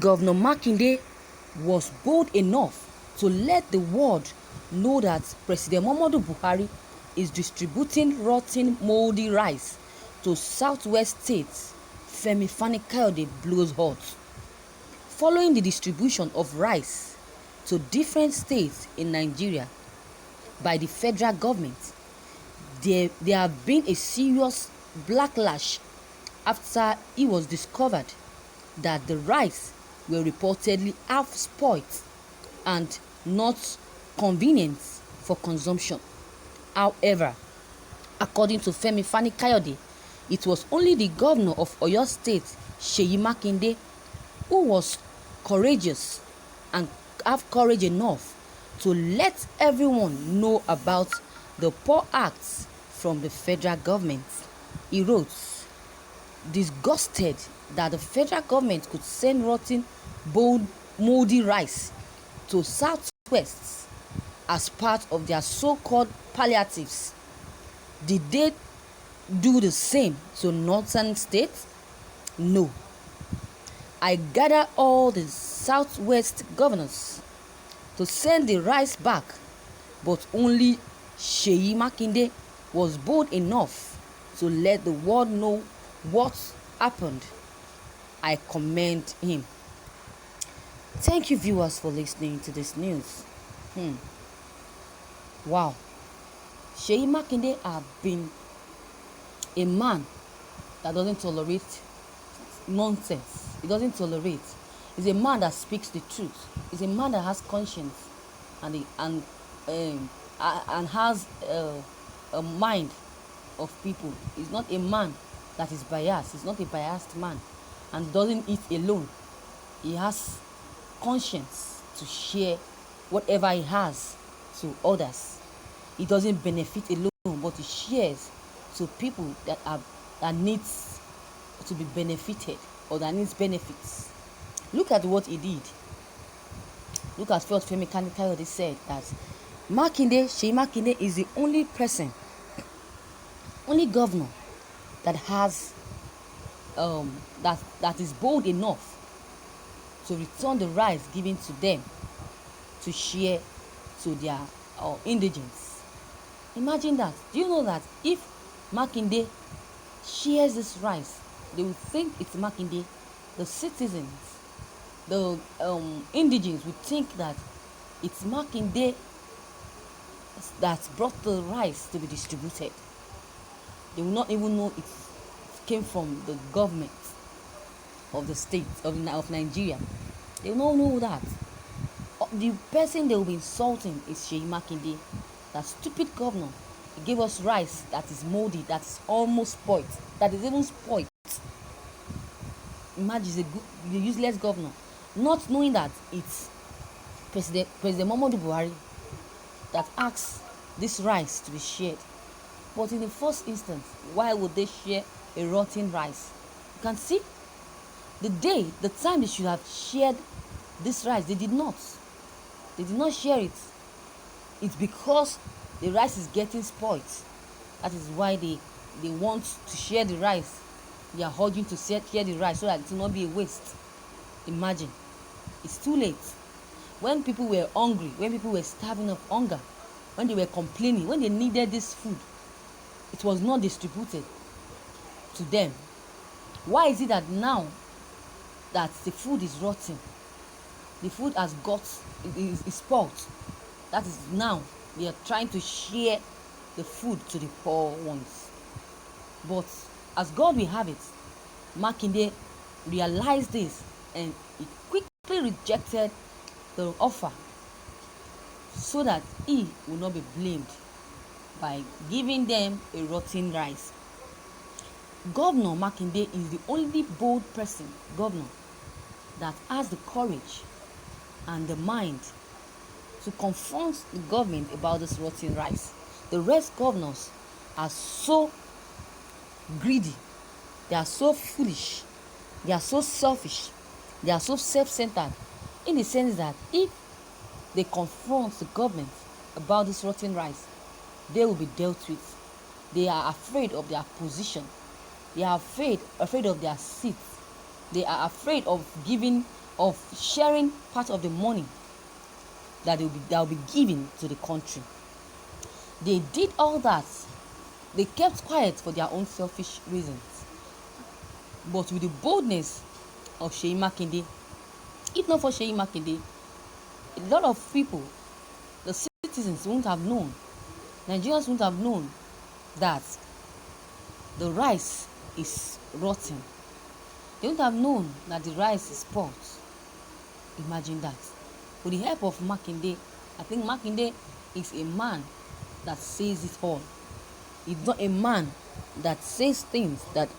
Governor Makinde was bold enough to let the world know that President Muhammadu Buhari is distributing rotten, moldy rice to southwest states, Femi Kayode blows hot. Following the distribution of rice to different states in Nigeria by the federal government, there have been a serious backlash after it was discovered that the rice were reportedly half spoiled and not convenient for consumption. However, according to Femi Kayode, it was only the governor of Oyo State, Seyi Makinde, who was courageous and have courage enough to let everyone know about the poor acts from the federal government. He wrote, disgusted that the federal government could send rotten, moldy rice to southwest as part of their so-called palliatives. Did they do the same to northern states? No. I gather all the southwest governors to send the rice back, but only Seyi Makinde was bold enough to let the world know what happened. I commend him. Thank you, viewers, for listening to this news. Wow. Seyi Makinde have been a man that doesn't tolerate nonsense. He doesn't tolerate. He's a man that speaks the truth. He's a man that has conscience and has a mind of people. He's not a man that is biased. He's not a biased man and doesn't eat alone. He has conscience to share whatever he has to others. He doesn't benefit alone, but he shares to people that needs to be benefited or that needs benefits. Look at what he did. Look at what Femi Kayode said, that Seyi Makinde is the only person, only governor that has that is bold enough to return the rice given to them to share to their indigents. Imagine that. Do you know that if Makinde shares this rice, they will think it's Makinde? The citizens, the indigents will think that it's Makinde that brought the rice to be distributed. They will not even know it came from the government of the state of Nigeria. They will not know that. The person they will be insulting is Seyi Makinde, that stupid governor. He gave us rice that is moldy, that is almost spoiled, that is even spoiled. Imagine the useless governor, not knowing that it's President Muhammadu Buhari that asks this rice to be shared. But in the first instance, why would they share a rotten rice? You can see the time they should have shared this rice, they did not. They did not share it. It's because the rice is getting spoiled. That is why they want to share the rice. They are urging to share the rice so that it will not be a waste. Imagine. It's too late. When people were hungry, when people were starving of hunger, when they were complaining, when they needed this food, it was not distributed to them. Why is it that now that the food is rotten, the food has is spoiled, that is now they are trying to share the food to the poor ones? But as God will have it, Makinde realized this and he quickly rejected the offer so that he will not be blamed by giving them a rotten rice. Governor Makinde is the only bold governor that has the courage and the mind to confront the government about this rotten rice. The rest governors are so greedy, they are so foolish, they are so selfish, they are so self-centered, in the sense that if they confront the government about this rotten rice, they will be dealt with. They are afraid of their position. They are afraid of their seats. They are afraid of of sharing part of the money that will be given to the country. They did all that. They kept quiet for their own selfish reasons. But with the boldness of Seyi Makinde, if not for Seyi Makinde, a lot of people, the citizens, wouldn't have known, Nigerians wouldn't have known that the rice is rotten. They wouldn't have known that the rice is spoiled. Imagine that. With the help of Makinde, I think Makinde is a man that says it all. He's not a man that says things that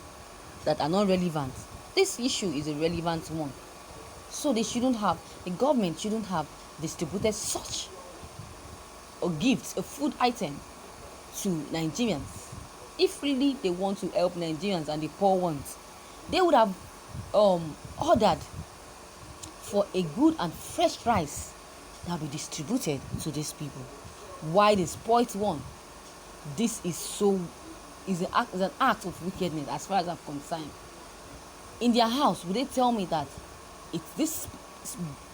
are not relevant. This issue is a relevant one. So the government shouldn't have distributed such a gift, a food item to Nigerians. If really they want to help Nigerians and the poor ones, they would have ordered for a good and fresh rice that will be distributed to these people. Why the spoilt one? This is an act of wickedness as far as I'm concerned. In their house, would they tell me that it's this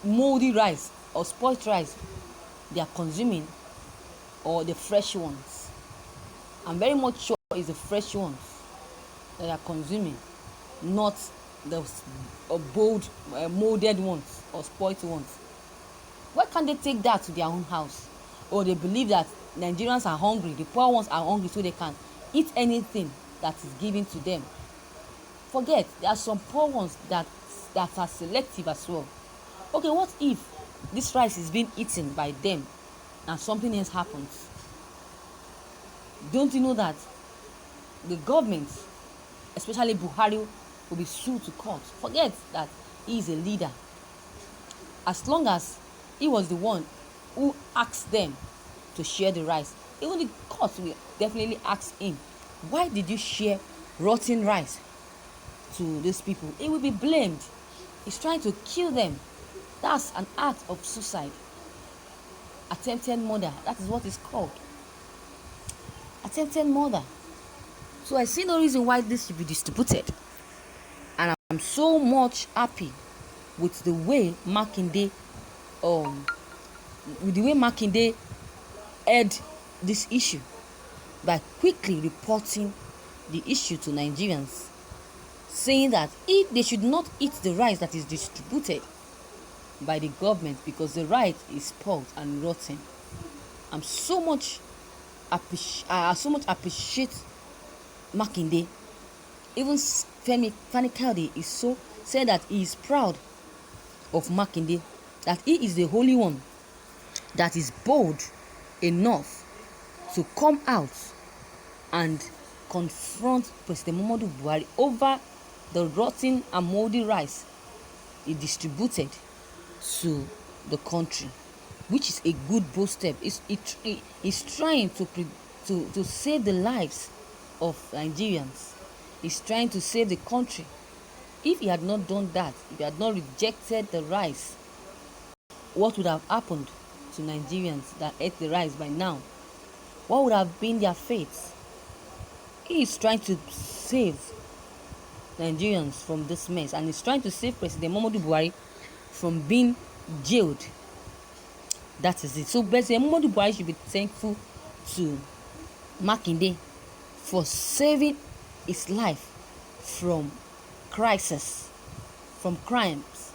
moldy rice or spoilt rice they are consuming, or the fresh ones? I'm very much sure it's the fresh ones that they are consuming, not the molded ones or spoilt ones. Why can't they take that to their own house? Or they believe that Nigerians are hungry, the poor ones are hungry, so they can eat anything that is given to them. Forget, there are some poor ones that are selective as well. Okay, what if this rice is being eaten by them and something else happens? Don't you know that the government, especially Buhari, will be sued to court? Forget that he is a leader. As long as he was the one who asked them to share the rice, even the court will definitely ask him, why did you share rotten rice to these people? He will be blamed. He's trying to kill them. That's an act of suicide. Attempted murder, that is what it's called. Attempted murder. So I see no reason why this should be distributed. And I'm so much happy with the way Makinde aired this issue by quickly reporting the issue to Nigerians, saying that if they should not eat the rice that is distributed by the government because the rice is spoiled and rotten. I so much appreciate Makinde. Even Femi Kayode said that he is proud of Makinde, that he is the only one that is bold enough to come out and confront President Muhammadu Buhari over the rotten and moldy rice he distributed to the country, which is a bold step. He's trying to save the lives of Nigerians. He's trying to save the country. If he had not done that, if he had not rejected the rice, what would have happened to Nigerians that ate the rice by now? What would have been their fate? He is trying to save Nigerians from this mess, and he's trying to save President Muhammadu Buhari from being jailed. That is it. So President Muhammadu Buhari should be thankful to Makinde for saving his life from crisis, from crimes.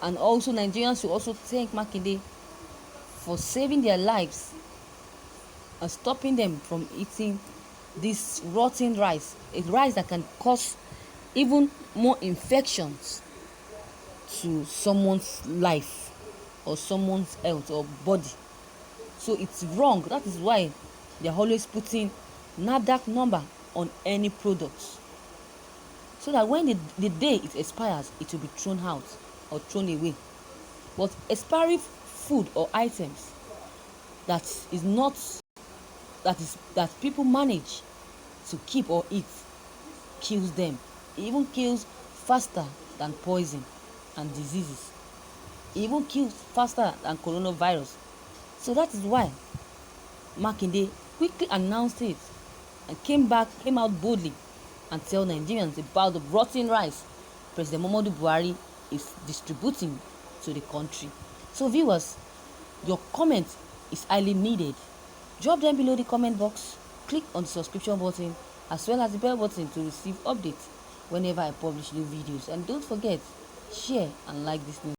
And also Nigerians should also thank Makinde for saving their lives and stopping them from eating this rotten rice, a rice that can cause even more infections to someone's life or someone's health or body. So it's wrong. That is why they're always putting NAFDAC number on any products, so that when the day it expires, it will be thrown out or thrown away. But expiring food or items that people manage to keep or eat kills them. It even kills faster than poison and diseases. It even kills faster than coronavirus. So that is why Makinde quickly announced it and came out boldly and tell Nigerians about the rotten rice President Muhammadu Buhari is distributing to the country. So viewers, your comment is highly needed. Drop them below the comment box, click on the subscription button as well as the bell button to receive updates whenever I publish new videos, and don't forget, share and like this new